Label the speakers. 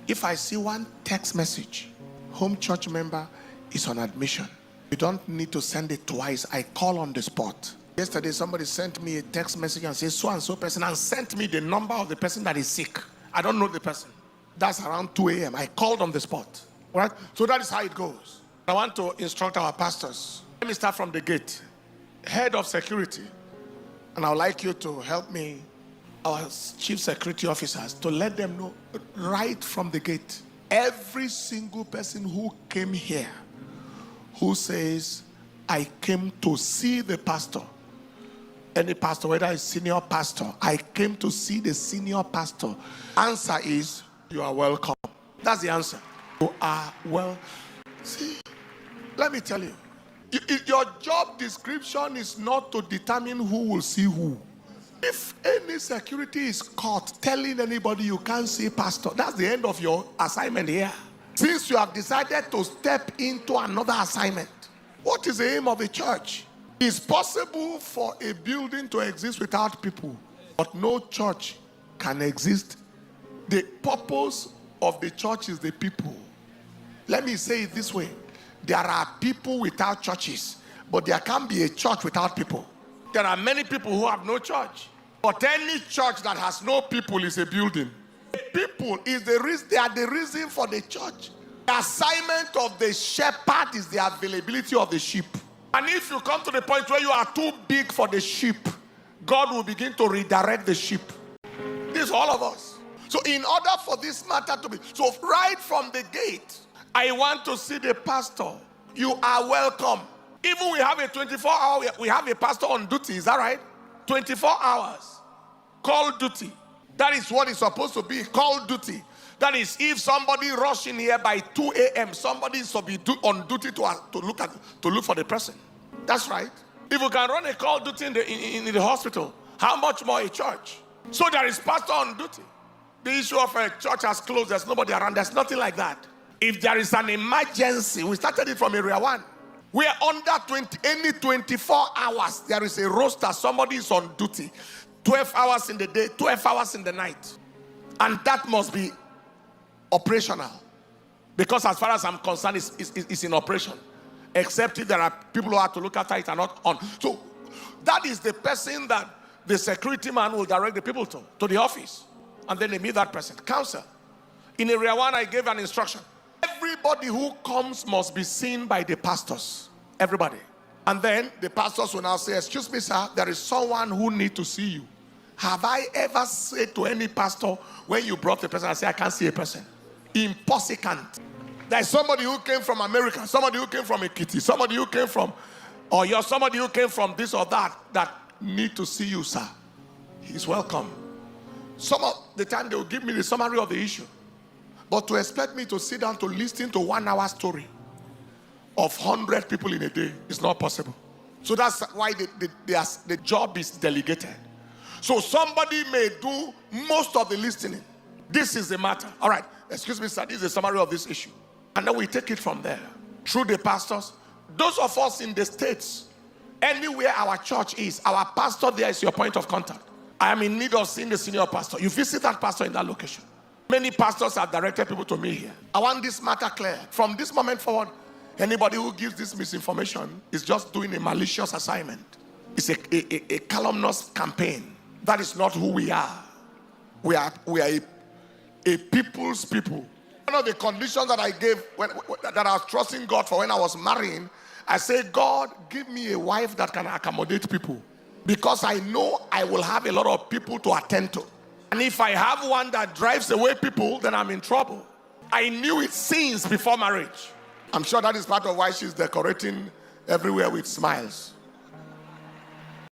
Speaker 1: If I see one text message, home church member is on admission, you don't need to send it twice. I call on the spot. Yesterday, somebody sent me a text message and said, so and so person, and sent me the number of the person that is sick. I don't know the person. That's around 2 a.m. I called on the spot. Right? So that is how it goes. I want to instruct our pastors. Let me start from the gate. Head of security. And I would like you to help me, our chief security officers, to let them know right from the gate. Every single person who came here, who says, I came to see the pastor. Any pastor, whether it's senior pastor, I came to see the senior pastor. Answer is, you are welcome. That's the answer. You are well. See, let me tell you, your job description is not to determine who will see who. If any security is caught telling anybody you can't see pastor, that's the end of your assignment here. Since you have decided to step into another assignment, what is the aim of the church? It's possible for a building to exist without people, but no church can exist. The purpose of the church is the people. Let me say it this way. There are people without churches, but there can't be a church without people. There are many people who have no church, but any church that has no people is a building. People is the reason, they are the reason for the church. The assignment of the shepherd is the availability of the sheep. And if you come to the point where you are too big for the sheep, God will begin to redirect the sheep. This is all of us. So in order for this matter to be, so right from the gate, I want to see the pastor. You are welcome. Even we have a 24-hour, we have a pastor on duty, is that right? 24 hours. Call duty. That is what it's supposed to be, call duty. That is, if somebody rush in here by 2 a.m., somebody is to be on duty to look for the person. That's right. If we can run a call duty in the hospital, how much more a church? So there is pastor on duty. The issue of a church has closed, there's nobody around, there's nothing like that. If there is an emergency, we started it from area 1. We are under any 24 hours, there is a roster, somebody is on duty. 12 hours in the day, 12 hours in the night. And that must be operational. Because as far as I'm concerned, it's in operation. Except if there are people who have to look after it and not on. So that is the person that the security man will direct the people to the office. And then they meet that person. Counsel. In area 1, I gave an instruction. Everybody who comes must be seen by the pastors. Everybody. And then the pastors will now say, excuse me, sir, there is someone who needs to see you. Have I ever said to any pastor, when you brought the person, I say, I can't see a person? Impossible. There's somebody who came from America, somebody who came from Ekiti, somebody who came from, or you're somebody who came from this or that need to see you, sir. He's welcome. Some of the time they will give me the summary of the issue. But to expect me to sit down to listen to 1 hour story of 100 people in a day is not possible. So that's why the job is delegated. So somebody may do most of the listening. This is the matter. All right, excuse me, sir, this is a summary of this issue. And then we take it from there. Through the pastors. Those of us in the States, anywhere our church is, our pastor there is your point of contact. I am in need of seeing the senior pastor. You visit that pastor in that location. Many pastors have directed people to me here. I want this matter clear. From this moment forward, anybody who gives this misinformation is just doing a malicious assignment. It's a calumnious campaign. That is not who we are. We are a people's people. One of the conditions that I gave, that I was trusting God for when I was marrying, I said, God, give me a wife that can accommodate people. Because I know I will have a lot of people to attend to. And if I have one that drives away people, then I'm in trouble. I knew it since before marriage. I'm sure that is part of why she's decorating everywhere with smiles.